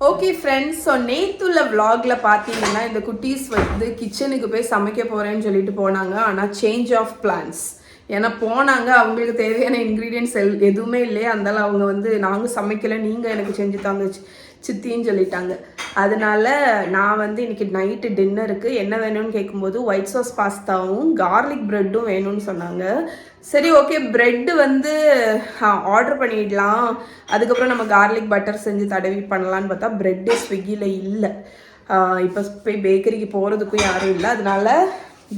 Okay friends, so நேற்றுள்ள விலாகில் பார்த்தீங்கன்னா இந்த குட்டீஸ் வந்து கிச்சனுக்கு போய் சமைக்க போகிறேன்னு சொல்லிட்டு போனாங்க. ஆனால் சேஞ்ச் ஆஃப் பிளான்ஸ். ஏன்னா போனாங்க, அவங்களுக்கு தேவையான இன்க்ரீடியன்ட்ஸ் எதுவுமே இல்லையா, அதனால அவங்க வந்து நாங்கள் சமைக்கலை, நீங்கள் எனக்கு செஞ்சு தாங்க சித்தின்னு சொல்லிட்டாங்க. அதனால நான் வந்து இன்றைக்கி நைட்டு டின்னருக்கு என்ன வேணும்னு கேட்கும்போது ஒயிட் சாஸ் பாஸ்தாவும் கார்லிக் ப்ரெட்டும் வேணும்னு சொன்னாங்க. சரி ஓகே, ப்ரெட்டு வந்து ஆர்டர் பண்ணிடலாம், அதுக்கப்புறம் நம்ம கார்லிக் பட்டர் செஞ்சு தடவி பண்ணலான்னு பார்த்தா ப்ரெட்டு ஸ்விக்கியில் இல்லை. இப்போ போய் பேக்கரிக்கு போகிறதுக்கும் யாரும் இல்லை, அதனால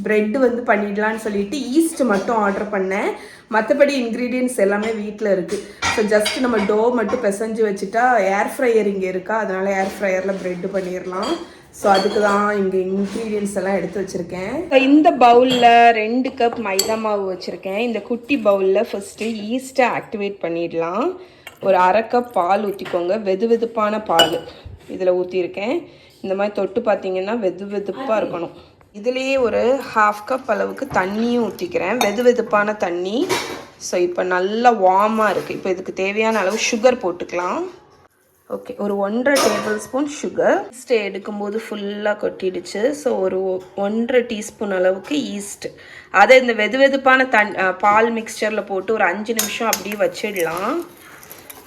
ப்ரெட்டு வந்து பண்ணிடலான்னு சொல்லிட்டு ஈஸ்ட் மட்டும் ஆர்டர் பண்ணேன். மற்றபடி இன்க்ரீடியன்ட்ஸ் எல்லாமே வீட்டில் இருக்குது. ஸோ ஜஸ்ட் நம்ம டோ மட்டும் பிசைஞ்சு வச்சுட்டா ஏர் ஃப்ரையர் இங்கே இருக்கா, அதனால் ஏர் ஃப்ரையரில் ப்ரெட்டு பண்ணிடலாம். ஸோ அதுக்கு தான் இங்கே இன்க்ரீடியன்ட்ஸ் எல்லாம் எடுத்து வச்சுருக்கேன். இந்த பவுலில் 2 கப் மைதா மாவு வச்சுருக்கேன். இந்த குட்டி பவுலில் ஃபஸ்ட்டு ஈஸ்ட்டை ஆக்டிவேட் பண்ணிடலாம். ஒரு 1/2 கப் பால் ஊற்றிக்கோங்க, வெது வெதுப்பான பால் இதில் ஊற்றிருக்கேன். இந்த மாதிரி தொட்டு பார்த்தீங்கன்னா வெது வெதுப்பாக இருக்கணும். இதுலேயே ஒரு 1/2 கப் அளவுக்கு தண்ணியும் ஊற்றிக்கிறேன், வெது வெதுப்பான தண்ணி. ஸோ இப்போ நல்லா வார்மாக இருக்குது. இப்போ இதுக்கு தேவையான அளவு சுகர் போட்டுக்கலாம். ஓகே, ஒரு 1.5 டேபிள் ஸ்பூன் சுகர். ஈஸ்ட்டை எடுக்கும்போது ஃபுல்லாக கொட்டிடுச்சு. ஸோ ஒரு 1.5 டீஸ்பூன் அளவுக்கு ஈஸ்ட். அதை இந்த வெது வெதுப்பான பால் மிக்சரில் போட்டு ஒரு 5 நிமிஷம் அப்படியே வச்சிடலாம்.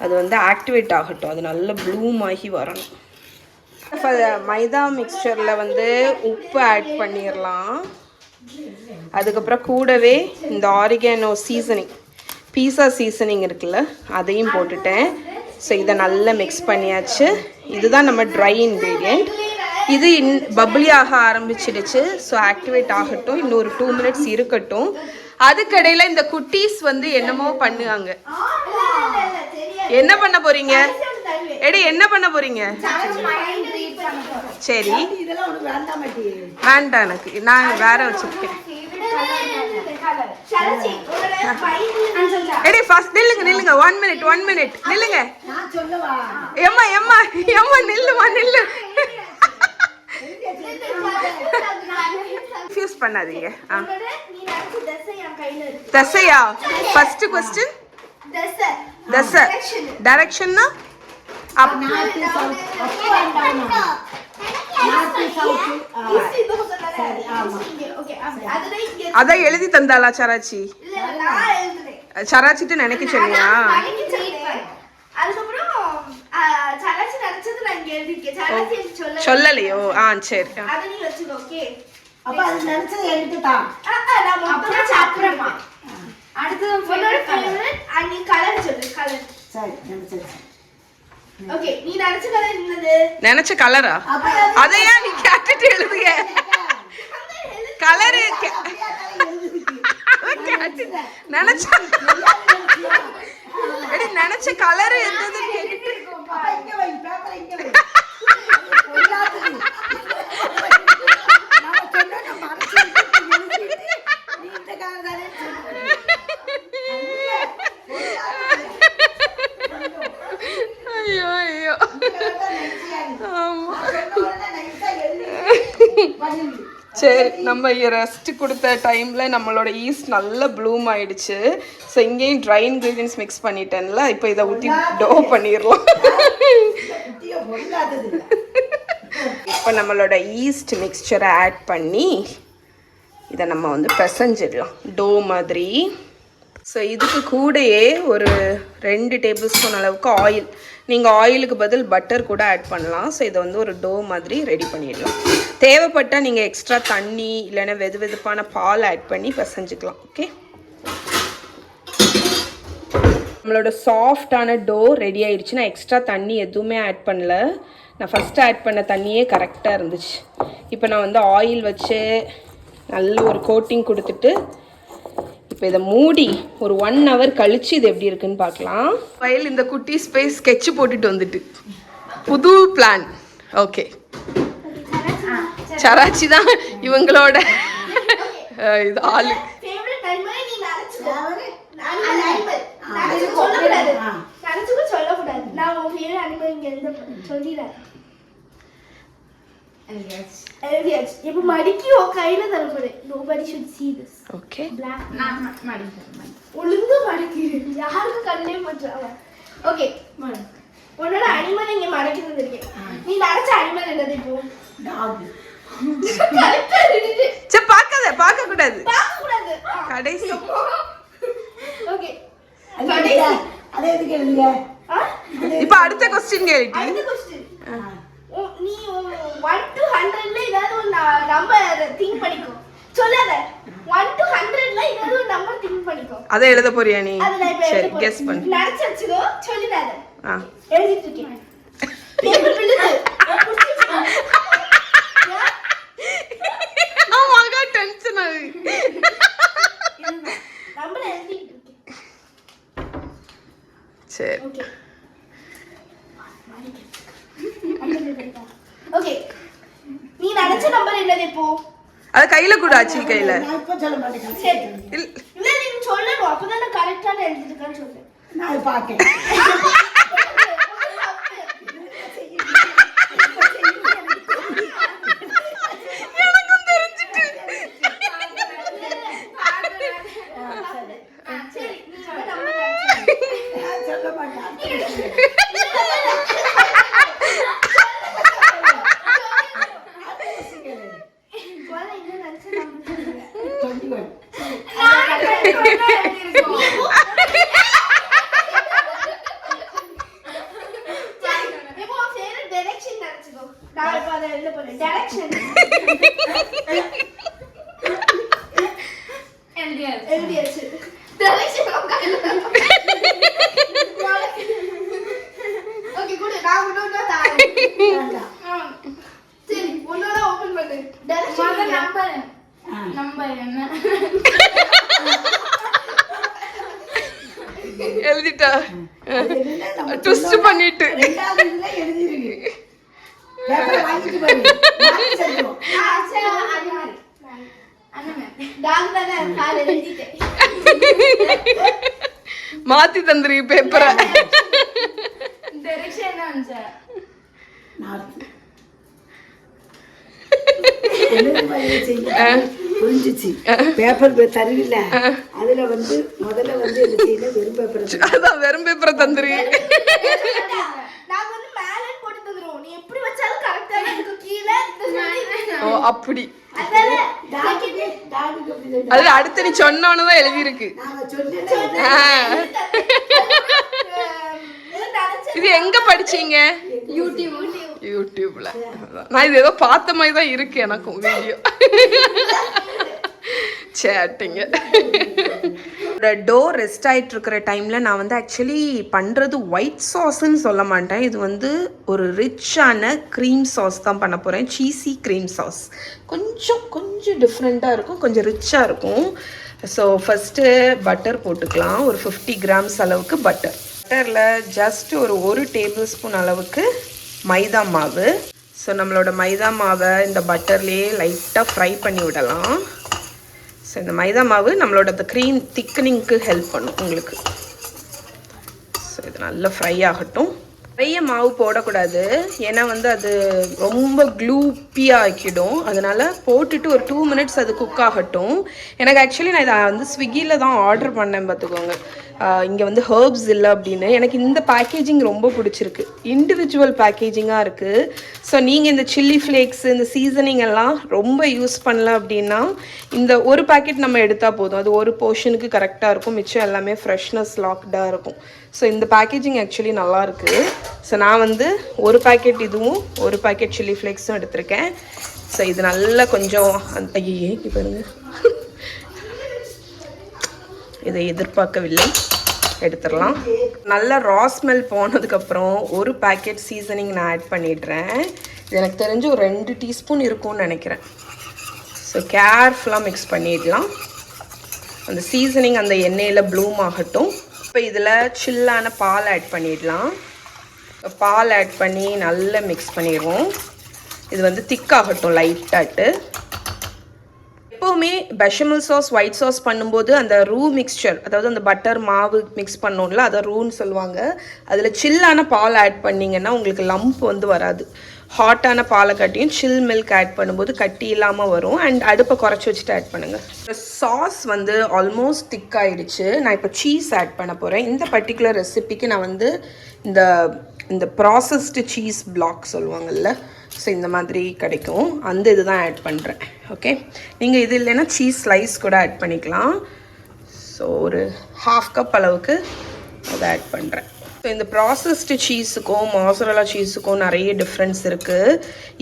அது வந்து ஆக்டிவேட் ஆகட்டும், அது நல்லா ப்ளூம் ஆகி வரணும். மைதா மிக்சரில் வந்து உப்பு ஆட் பண்ணிடலாம். அதுக்கப்புறம் கூடவே இந்த ஆரிகானோ சீசனிங், பீஸா சீசனிங் இருக்குல்ல, அதையும் போட்டுட்டேன். ஸோ இதை நல்லா மிக்ஸ் பண்ணியாச்சு. இதுதான் நம்ம ட்ரை இன்க்ரீடியண்ட். இது பப்ளி ஆக ஆரம்பிச்சிடுச்சு. ஸோ ஆக்டிவேட் ஆகட்டும், இன்னொரு 2 மினிட்ஸ் இருக்கட்டும். அதுக்கடையில் இந்த குட்டீஸ் வந்து என்னமோ பண்ணுவாங்க. என்ன பண்ண போறீங்க? என்ன பண்ண போறீங்க? சரி, வேண்டாம், எனக்கு நான் வேற வச்சிருக்கேன். ஃபர்ஸ்ட் நில்லுங்க 1 மினிட் நில்லுங்க. எம்மா நில்லு. கன்ஃபியூஸ் பண்ணாதீங்க. தசையா? ஃபர்ஸ்ட் क्वेश्चन தசை. டைரக்ஷன்னா அத எழுதி தந்தாளா சராச்சி? சராச்சிட்டு நினைக்க சொன்னியா? சொல்லலையோ? சரி. நினைச்ச கலரா? அதையா நீ கேட்டுட்டு எழுதுக. கலரு நினைச்ச கலரு எந்ததுன்னு கேட்டுட்டு ஐயோ. சரி, நம்ம ரெஸ்ட் கொடுத்த டைமில் நம்மளோட ஈஸ்ட் நல்லா ப்ளூம் ஆயிடுச்சு. ஸோ இங்கேயும் ட்ரை இன்க்ரீடியன்ஸ் மிக்ஸ் பண்ணிட்டேன்ல, இப்போ இதை ஊற்றி டோ பண்ணிடலாம். இப்போ நம்மளோட ஈஸ்ட் மிக்சரை ஆட் பண்ணி இதை நம்ம வந்து பிசைஞ்சிடலாம் டோ மாதிரி. ஸோ இதுக்கு கூடயே ஒரு 2 டேபிள் ஸ்பூன் அளவுக்கு ஆயில், நீங்கள் ஆயிலுக்கு பதில் பட்டர் கூட ஆட் பண்ணலாம். ஸோ இதை வந்து ஒரு டோ மாதிரி ரெடி பண்ணிடலாம். தேவைப்பட்டால் நீங்கள் எக்ஸ்ட்ரா தண்ணி இல்லைன்னா வெது வெதுப்பான பால் ஆட் பண்ணி பிசைஞ்சிக்கலாம். ஓகே, நம்மளோட சாஃப்டான டோ ரெடி ஆயிடுச்சு. நான் எக்ஸ்ட்ரா தண்ணி எதுவுமே ஆட் பண்ணல, நான் ஃபஸ்ட்டு ஆட் பண்ண தண்ணியே கரெக்டாக இருந்துச்சு. இப்போ நான் வந்து ஆயில் வச்சு நல்ல ஒரு கோட்டிங் கொடுத்துட்டு இப்போ இதை மூடி ஒரு 1 hour கழிச்சு இது எப்படி இருக்குன்னு பார்க்கலாம். வயல் இந்த குட்டி ஸ்பேஸ் ஸ்கெட்ச் போட்டுட்டு வந்துட்டு புது பிளான். ஓகே, சராச்சி தான் இவங்களோட இது ஆளு. இப்போ மடிக்கி கையில தரப்போறேன். nobody should see this. Okay, black நான் மடிக்கிறேன். ஒழுங்கா மடிக்கிறேன், யாருக்கு கண்ணே பண்றாங்க. ஓகே, உன்னோட அனிமல் இங்க மடக்கிறது இருக்கு. நீ நினைச்ச அனிமல் என்னது இப்போ? டாக். சே பார்க்க கூடாது. கடைசி. ஓகே. அதே எதுக்கு எழுதுங்க? இப்போ அடுத்த क्वेश्चन கேளுடி. அடுத்த क्वेश्चन. நீ 1 to 100 ல ஏதாவது ஒரு நம்பர் திங்க் பண்ணிக்கோ. சொல்லாத. 1 to 100 ல ஏதாவது ஒரு நம்பர் திங்க் பண்ணிக்கோ. அத எழுத போறியா நீ? சரி கெஸ் பண்ணு. நினைச்சு வச்சுக்கோ. சொல்லிடாத. எழுதிட்டு இருக்கேன். பேப்பர் பில்லுது. ஆமாங்க டென்ஷன் ஆகுது. நம்பர் எழுதிட்டு இருக்கேன். சரி. ஓகே. ஓகே. நீ நினைச்ச நம்பர் என்னது இப்போ? அது கையில கூட ஆச்சு கையில. நான் இப்ப சொல்ல மாட்டேன். சரி. இல்ல நீ சொல்லணும். அப்பதான் நான் கரெக்ட்டா எழுதிட்டேன்னு சொல்றேன். நான் பாக்கேன். எனக்கும் தெரிஞ்சிட்டு. சரி நீ என்ன நம்பர் நினைச்ச? நான் சொல்ல மாட்டேன். போல என்ன நினைச்ச நம்பர்? 21. இப்போ ஃபேவரட் டைரக்ஷன் நினைச்சுக்கோ. நான் இப்ப அத எழுத போறேன். டைரக்ஷன். எழுதியாச்சு. Direction okay good. நான் உன்னோட சரி உன்னோட ஓபன் பண்ணு. டைரக்ஷன் நம்பர் என்ன? எழுதிட்டா. ட்விஸ்ட் பண்ணிட்டு. ரெண்டாவது இதுல எழுதிருக்கு. பேப்பர் வாங்கிட்டு போய். நான் சொல்றேன். சரி அண்ணன். டாக் தானே கால் எழுதிட்டேன். மாத்தி தந்துரு பேப்பரை. டைரக்ஷன் என்ன ஆன்ச? நார்த். புரிஞ்சிச்சு. பேப்பர் தருவில்ல, அதுல வந்து முதல்ல வந்து என்ன செய்யல, வெறும் பேப்பர். அதான் வெறும் பேப்பரை தந்துரு. நான் வந்து மேல போட்டு தந்துறோம். நீ எப்படி வச்சாலும் கரெக்ட்டா இருக்கு. கீழ ஓ அப்படி. அதானே டாக்குக்கு அப்படி தான். அது அடுத்து நீ சொன்னோன்னு தான் எழுதி இருக்கு. நாங்க சொன்னேன். இது எங்க படிச்சீங்க? யூடியூப்ல. நான் இது ஏதோ பார்த்த மாதிரி தான் இருக்கு எனக்கும் வீடியோ. சேட்டிங்க. டோ ரெஸ்ட் ஆகிட்டு இருக்கிற டைமில் நான் வந்து ஆக்சுவலி பண்ணுறது ஒயிட் சாஸ்ன்னு சொல்ல மாட்டேன். இது வந்து ஒரு ரிச்சான க்ரீம் சாஸ் தான் பண்ண போகிறேன். Cheesy cream sauce. கொஞ்சம் டிஃப்ரெண்ட்டாக இருக்கும், கொஞ்சம் ரிச்சாக இருக்கும். ஸோ ஃபஸ்ட்டு பட்டர் போட்டுக்கலாம். ஒரு 50 கிராம்ஸ் அளவுக்கு பட்டர். பட்டரில் ஜஸ்ட் ஒரு டேபிள் ஸ்பூன் அளவுக்கு மைதா மாவு. ஸோ நம்மளோட மைதா மாவை இந்த பட்டர்லேயே லைட்டாக ஃப்ரை பண்ணி விடலாம். ஸோ இந்த மைதா மாவு நம்மளோட அந்த க்ரீம் திக்கனிங்க்கு ஹெல்ப் பண்ணும் உங்களுக்கு. ஸோ இது நல்லா ஃப்ரை ஆகட்டும். நிறைய மாவு போடக்கூடாது, ஏன்னா வந்து அது ரொம்ப க்ளூப்பியாக ஆக்கிடும். அதனால் போட்டுட்டு ஒரு 2 மினிட்ஸ் அது குக் ஆகட்டும். எனக்கு ஆக்சுவலி நான் இதை வந்து ஸ்விக்கியில் தான் ஆர்டர் பண்ணேன் பார்த்துக்கோங்க. இங்கே வந்து ஹர்ப்ஸ் இல்லை அப்படின்னு. எனக்கு இந்த பேக்கேஜிங் ரொம்ப பிடிச்சிருக்கு. இண்டிவிஜுவல் பேக்கேஜிங்காக இருக்குது. ஸோ நீங்கள் இந்த சில்லி ஃப்ளேக்ஸ், இந்த சீசனிங் எல்லாம் ரொம்ப யூஸ் பண்ணல அப்படின்னா இந்த ஒரு பேக்கெட் நம்ம எடுத்தால் போதும். அது ஒரு போர்ஷனுக்கு கரெக்டாக இருக்கும். மிச்சம் எல்லாமே ஃப்ரெஷ்னஸ் லாக்டாக இருக்கும். ஸோ இந்த பேக்கேஜிங் ஆக்சுவலி நல்லாயிருக்கு. ஸோ நான் வந்து ஒரு பேக்கெட் இதுவும் ஒரு பேக்கெட் சில்லி ஃப்ளேக்ஸும் எடுத்திருக்கேன். ஸோ இது நல்லா கொஞ்சம் ஐயே பாருங்க, இதை எதிர்பார்க்கவில்லை. எடுத்துடலாம். நல்லா ரா ஸ்மெல் போனதுக்கப்புறம் ஒரு பேக்கெட் சீசனிங் நான் ஆட் பண்ணிடுறேன். இது எனக்கு தெரிஞ்சு ஒரு 2 டீஸ்பூன் இருக்கும்னு நினைக்கிறேன். ஸோ கேர்ஃபுல்லாக மிக்ஸ் பண்ணிடலாம். அந்த சீசனிங் அந்த எண்ணெயில் ப்ளூம் ஆகட்டும். இப்போ இதில் சில்லான பால் ஆட் பண்ணிடலாம். பால் ஆட் பண்ணி நல்லா மிக்ஸ் பண்ணிடுவோம். இது வந்து திக்காகட்டும் லைட்டாட்டு. எப்போவுமே பெஷமல் சாஸ் ஒயிட் சாஸ் பண்ணும்போது அந்த ரூ மிக்ஸ்சர், அதாவது அந்த பட்டர் மாவு மிக்ஸ் பண்ணோம்ல, அதை ரூன்னு சொல்லுவாங்க. அதில் சில்லான பால் ஆட் பண்ணிங்கன்னா உங்களுக்கு லம்ப் வந்து வராது. ஹாட்டான பாலை கட்டியும் சில் மில்க் ஆட் பண்ணும்போது கட்டி இல்லாமல் வரும். அண்ட் அடுப்பை குறைச்சி வச்சுட்டு ஆட் பண்ணுங்கள். சாஸ் வந்து ஆல்மோஸ்ட் திக் ஆகிடுச்சு. நான் இப்போ சீஸ் ஆட் பண்ண போகிறேன். இந்த பர்டிகுலர் ரெசிபிக்கு நான் வந்து இந்த இந்த ப்ராசஸ்டு சீஸ் பிளாக் சொல்லுவாங்கல்ல, ஸோ இந்த மாதிரி கிடைக்கும். அந்த இது தான் ஆட் பண்ணுறேன். ஓகே, நீங்கள் இது இல்லைன்னா சீஸ் ஸ்லைஸ் கூட ஆட் பண்ணிக்கலாம். ஸோ ஒரு 1/2 கப் அளவுக்கு அதை ஆட் பண்ணுறேன். ஸோ இந்த ப்ராசஸ்டு சீஸுக்கும் மாசரலா சீஸுக்கும் நிறைய டிஃப்ரென்ஸ் இருக்குது.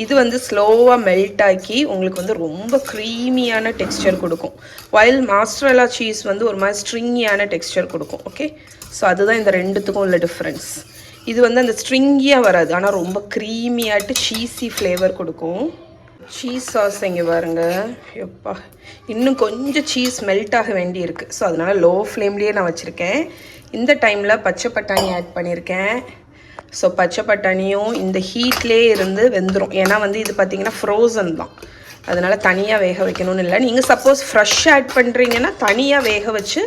இது வந்து ஸ்லோவாக மெல்ட் ஆக்கி உங்களுக்கு வந்து ரொம்ப க்ரீமியான டெக்ஸ்சர் கொடுக்கும். வைல் மாசரலா சீஸ் வந்து ஒரு மாதிரி ஸ்ட்ரிங்கியான டெக்ஸ்சர் கொடுக்கும். ஓகே, ஸோ அதுதான் இந்த ரெண்டுத்துக்கும் உள்ள டிஃப்ரென்ஸ். இது வந்து அந்த ஸ்ட்ரிங்கியாக வராது, ஆனால் ரொம்ப க்ரீமியாட்டு சீஸி ஃப்ளேவர் கொடுக்கும். சீஸ் சாஸ் இங்கே பாருங்க, எப்பா இன்னும் கொஞ்சம் சீஸ் மெல்ட் ஆக வேண்டி இருக்குது. ஸோ அதனால் லோ ஃப்ளேம்லேயே நான் வச்சுருக்கேன். இந்த டைமில் பச்சை பட்டாணி ஆட் பண்ணியிருக்கேன். ஸோ பச்சை பட்டாணியும் இந்த ஹீட்லேயே இருந்து வெந்துடும். ஏன்னா வந்து இது பார்த்திங்கன்னா ஃப்ரோசன் தான், அதனால் தனியாக வேக வைக்கணும்னு இல்லை. நீங்கள் சப்போஸ் ஃப்ரெஷ் ஆட் பண்ணுறீங்கன்னா தனியாக வேக வச்சு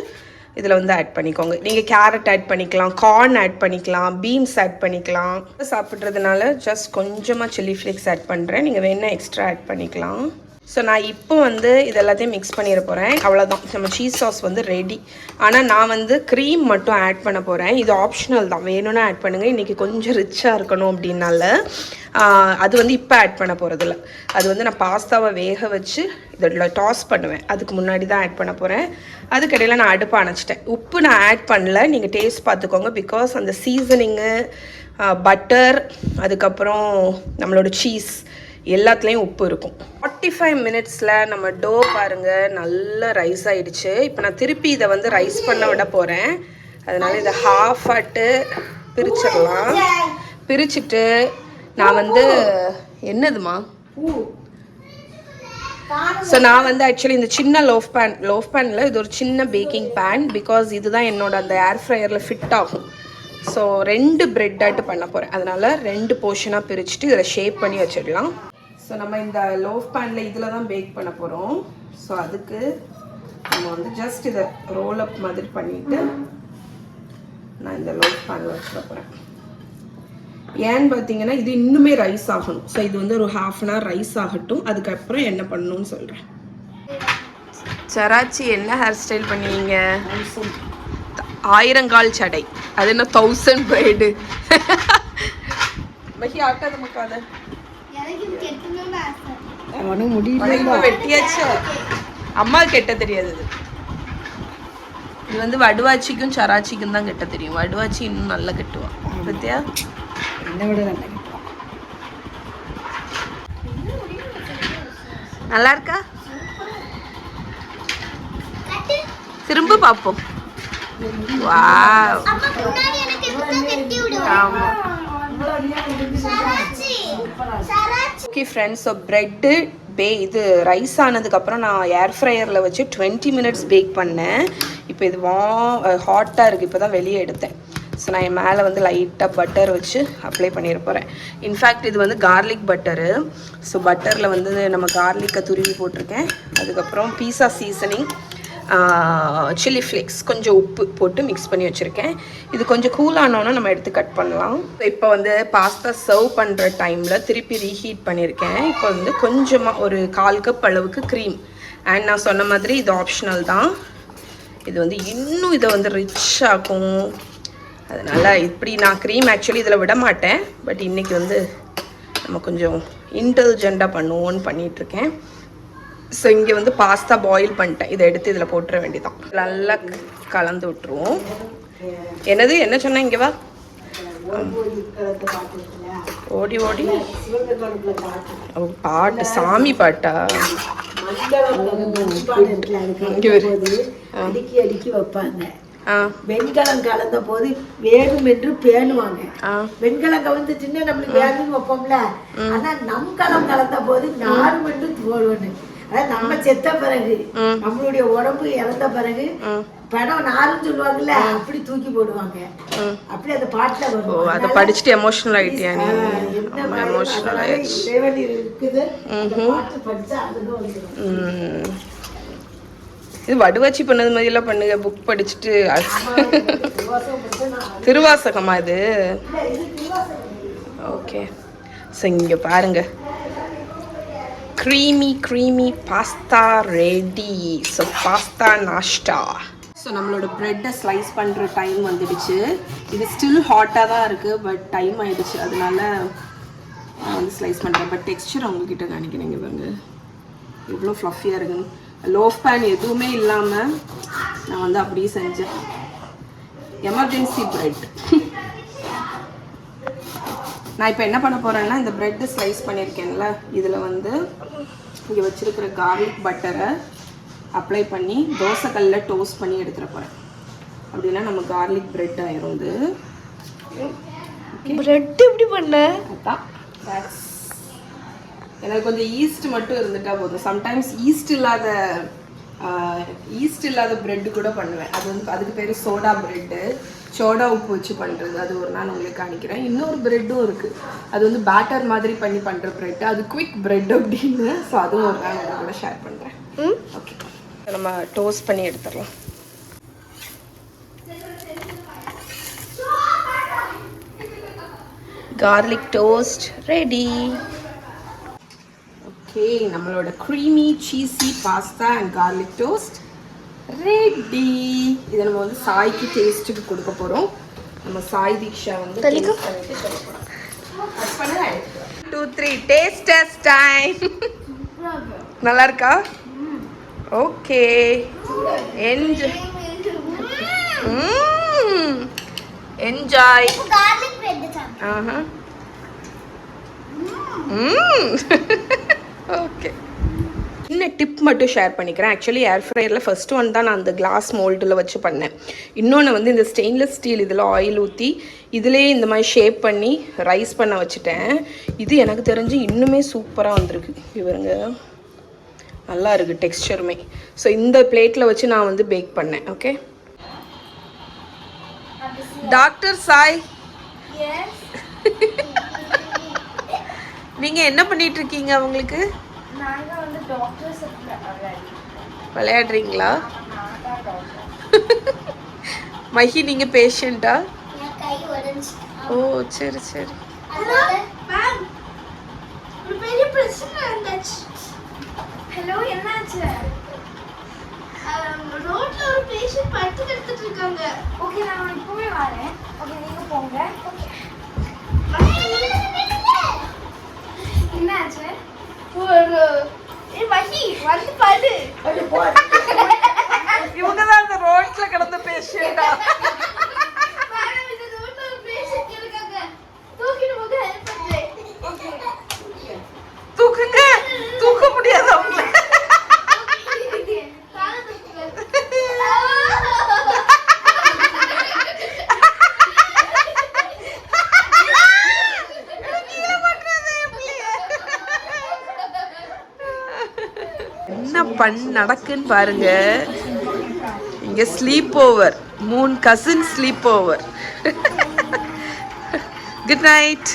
இதில் வந்து ஆட் பண்ணிக்கோங்க. நீங்கள் கேரட் ஆட் பண்ணிக்கலாம், கார்ன் ஆட் பண்ணிக்கலாம், பீன்ஸ் ஆட் பண்ணிக்கலாம். சாப்பிட்றதுனால ஜஸ்ட் கொஞ்சமாக சில்லி ஃப்ளேக்ஸ் ஆட் பண்ணுறேன். நீங்கள் வேணா எக்ஸ்ட்ரா ஆட் பண்ணிக்கலாம். ஸோ நான் இப்போ வந்து இது எல்லாத்தையும் மிக்ஸ் பண்ணிட போகிறேன். அவ்வளோதான், நம்ம சீஸ் சாஸ் வந்து ரெடி. ஆனால் நான் வந்து க்ரீம் மட்டும் ஆட் பண்ண போகிறேன். இது ஆப்ஷனல் தான், வேணும்னா ஆட் பண்ணுங்கள். இன்றைக்கி கொஞ்சம் ரிச்சாக இருக்கணும் அப்படின்னால அது வந்து இப்போ ஆட் பண்ண போகிறதில்ல. அது வந்து நான் பாஸ்தாவை வேக வச்சு இதில் டாஸ் பண்ணுவேன், அதுக்கு முன்னாடி தான் ஆட் பண்ண போகிறேன். அதுக்கடையில் நான் அடுப்பு அணைச்சிட்டேன். உப்பு நான் ஆட் பண்ணல, நீங்கள் டேஸ்ட் பார்த்துக்கோங்க. பிகாஸ் அந்த சீசனிங்கு, பட்டர், அதுக்கப்புறம் நம்மளோட சீஸ் எல்லாத்துலேயும் உப்பு இருக்கும். 45 மினிட்ஸில் நம்ம டோ பாருங்கள் நல்லா ரைஸ் ஆகிடுச்சு. இப்போ நான் திருப்பி இதை வந்து ரைஸ் பண்ண விட போகிறேன். அதனால் இதை ஹாஃப் ஆட்டு பிரிச்சிடலாம். பிரிச்சுட்டு நான் வந்து என்னதுமா ஸோ நான் வந்து ஆக்சுவலி இந்த சின்ன லோஃப் பேனில் இது ஒரு சின்ன பேக்கிங் பேன். பிகாஸ் இதுதான் என்னோட அந்த ஏர் ஃப்ரையரில் ஃபிட் ஆகும். ஸோ 2 பிரெட் ஆட்டு பண்ண போகிறேன். அதனால் 2 போர்ஷனாக பிரிச்சுட்டு இதில் ஷேப் பண்ணி வச்சிடலாம். ஸோ நம்ம இந்த லோஃப் பேனில் இதில் தான் பேக் பண்ண போகிறோம். ஸோ அதுக்கு நம்ம வந்து ஜஸ்ட் இதை ரோல் அப் மாதிரி பண்ணிவிட்டு நான் இந்த லோஃப் பேனில் வச்சுட போகிறேன். ஏன்னு பார்த்தீங்கன்னா இது இன்னுமே ரைஸ் ஆகணும். ஸோ இது வந்து ஒரு 1/2 அன் ஹவர் ரைஸ் ஆகட்டும். அதுக்கப்புறம் என்ன பண்ணணும்னு சொல்கிறேன். சராச்சி என்ன ஹேர் ஸ்டைல் பண்ணுவீங்க? 1000 கால் சடை, அது என்ன 1000 பிரைடு. மஹி ஆட்டாத முக்காத வெட்டியாச்சு. அம்மா கெட்ட தெரியாது. இது வந்து வடுவாச்சிக்கும் சராச்சிக்கும் தான் கெட்ட தெரியும். வடுவாச்சி இன்னும் நல்லா கெட்டுவான். பத்தியா என்ன விட நல்லா இருக்கா? திரும்ப பார்ப்போம். ஓகே ஃப்ரெண்ட்ஸ், ஸோ ப்ரெட்டு இது ரைஸ் ஆனதுக்கப்புறம் நான் ஏர் ஃப்ரையரில் வச்சு 20 மினிட்ஸ் பேக் பண்ணேன். இப்போ இது ஹாட்டாக இருக்குது, இப்போ தான் வெளியே எடுத்தேன். ஸோ நான் என் மேலே வந்து லைட்டாக பட்டர் வச்சு அப்ளை பண்ணிட போகிறேன். இன்ஃபேக்ட் இது வந்து கார்லிக் பட்டரு. ஸோ பட்டரில் வந்து நம்ம கார்லிக்கை துருவி போட்டிருக்கேன். அதுக்கப்புறம் பீஸா சீசனிங், சில்லி ஃப்ளேக்ஸ், கொஞ்சம் உப்பு போட்டு மிக்ஸ் பண்ணி வச்சுருக்கேன். இது கொஞ்சம் கூலானோன்னா நம்ம எடுத்து கட் பண்ணலாம். இப்போ வந்து பாஸ்தா சர்வ் பண்ணுற டைமில் திருப்பி ரீஹீட் பண்ணியிருக்கேன். இப்போ வந்து கொஞ்சமாக ஒரு 1/4 கப் அளவுக்கு க்ரீம். அண்ட் நான் சொன்ன மாதிரி இது ஆப்ஷனல் தான். இது வந்து இன்னும் இதை வந்து ரிச் ஆகும். அதனால் இப்படி நான் க்ரீம் ஆக்சுவலி இதில் விட மாட்டேன். பட் இன்றைக்கி வந்து நம்ம கொஞ்சம் இன்டெலிஜெண்ட்டாக பண்ணுவோன்னு பண்ணிகிட்ருக்கேன். ஸோ இங்கே வந்து பாஸ்தா பாயில் பண்ணிட்டேன். இதை எடுத்து இதில் போட்டுற வேண்டியதான். நல்லா கலந்து விட்டுருவோம். என்னது என்ன சொன்னேன்? இங்கே வா. ஓடி ஓடி பாட்டு, சாமி பாட்டா? அடுக்கி அடுக்கி வைப்பாங்க. வெண்கலம் கலந்த போது வேணும் என்று பேணுவாங்க. வெண்கலம் கலந்துச்சுன்னா நம்மளுக்கு வேணும்னு வைப்போம்ல. ஆனா நம் கலம் கலந்த போது நாரும் என்று போடுவேன். அதாவது நம்ம செத்த பிறகு, நம்மளுடைய உடம்பு இறந்த பிறகு படம் நாருன்னு சொல்லுவாங்கல்ல, அப்படி தூக்கி போடுவாங்க. அப்படி அந்த பாட்டுல வரும். அதை படிச்சுட்டு எமோஷனல் ஆயிட்டியா நீ? எமோஷனல் ஆயிடுச்சு. இருக்குது பாட்டு படிச்சா அதுதான் வந்துடும். இது வடுவாச்சி பண்ணது மாதிரிலாம் பண்ணுங்க. புக் படிச்சுட்டு திருவாசகமா இது? ஓகே. ஸோ இங்கே பாருங்க, creamy pasta ready. So pasta நாஷ்டா. ஸோ நம்மளோட ப்ரெட்டை ஸ்லைஸ் பண்ணுற டைம் வந்துடுச்சு. இது ஸ்டில் ஹாட்டாக தான் இருக்குது, பட் டைம் ஆகிடுச்சு. அதனால நான் வந்து ஸ்லைஸ் பண்ணுறேன். பட் டெக்ஸ்சர் அவங்கக்கிட்ட காணிக்கிறேங்க பாருங்க, எவ்வளோ ஃப்ளஃபியாக இருக்குன்னு. லோஃப் பேன் எதுவுமே இல்லாமல் நான் வந்து அப்படியே செஞ்சேன். Emergency bread. நான் இப்போ என்ன பண்ண போகிறேன்னா, இந்த ப்ரெட்டு ஸ்லைஸ் பண்ணியிருக்கேன்ல, இதில் வந்து இங்கே வச்சுருக்கிற கார்லிக் பட்டரை அப்ளை பண்ணி தோசைக்கல்லில் டோஸ்ட் பண்ணி எடுத்துகிற போகிறேன். அப்படின்னா நம்ம கார்லிக் ப்ரெட் ஆயிரும். இது பிரெட் எப்படி பண்ண? அதான் எனக்கு கொஞ்சம் ஈஸ்ட் மட்டும் இருந்துட்டா போதும். சம்டைம்ஸ் ஈஸ்ட் இல்லாத ப்ரெட்டு கூட பண்ணுவேன். அது வந்து அதுக்கு பேர் சோடா ப்ரெட்டு, சோடா உப்பு வச்சு பண்ணுறது. அது ஒரு நாள் உங்களுக்கு காணிக்கிறேன். இன்னொரு ப்ரெட்டும் இருக்குது, அது வந்து பேட்டர் மாதிரி பண்ணி பண்ணுற ப்ரெட்டு, அது குவிக் ப்ரெட் அப்படின்னு. ஸோ அதுவும் ஒரு நாள் உங்களை கூட ஷேர் பண்ணுறேன். ஓகே, நம்ம டோஸ்ட் பண்ணி எடுத்துடலாம். Garlic toast ready. ஓகே, நம்மளோட creamy cheesy pasta and garlic toast ready. இதை நம்ம வந்து சாய்க்கு டேஸ்ட்டுக்கு கொடுக்க போகிறோம். நம்ம சாய் தீக்ஷா வந்து 2 3 டேஸ்ட் டெஸ்ட் டைம். நல்லா இருக்கா? Okay, enjoy. Enjoy. garlic bread சாப்பிடு. ஓகே, சின்ன டிப் மட்டும் ஷேர் பண்ணிக்கிறேன். ஆக்சுவலி ஏர் ஃப்ரையரில் ஃபர்ஸ்ட் ஒன் தான் நான் அந்த கிளாஸ் மோல்டில் வச்சு பண்ணேன். இன்னொன்று வந்து இந்த ஸ்டெயின்லெஸ் ஸ்டீல் இதில் ஆயில் ஊற்றி இதிலே இந்த மாதிரி ஷேப் பண்ணி ரைஸ் பண்ண வச்சுட்டேன். இது எனக்கு தெரிஞ்சு இன்னுமே சூப்பராக வந்திருக்கு. இவருங்க நல்லா இருக்குது டெக்ஸ்சருமே. ஸோ இந்த பிளேட்டில் வச்சு நான் வந்து பேக் பண்ணேன். Okay, doctor Sai, Yes. நீங்கள் என்ன பண்ணிட்டு இருக்கீங்க? அவங்களுக்கு நாங்க வந்து டாக்டர்ஸ் விளையாடுறீங்களா? மஹி, நீங்கள் பேஷண்ட்டா? என் கை உடைஞ்சு. ஓ, சரி சரி. ஹலோ மேம், ஒரு பெரிய பிரச்சனை இருந்துச்சு. ஹலோ, என்னாச்சு? ரோட்ல ஒரு பேஷண்ட் படுத்து கிடந்துட்டு இருக்காங்க. ஓகே, நான் இப்பவே வரேன். ஓகே, நீங்க போங்க. ஓகே. என்னாச்சு? மஹி வந்து பாரு. இவங்க தான் அந்த ரோட்ல கிடந்த பேஷண்டா? மேடம், இந்த ரோட்ல ஒரு பேஷண்ட் இருக்காங்க. தூக்கிட்டு போக ஹெல்ப் பண்ணுங்க. ஓகே. தூக்குங்க. தூக்க முடியாது அவங்கள. என்ன நடக்குன்னு பாருங்க. இங்க sleep over, 3 cousin sleep over. Good night.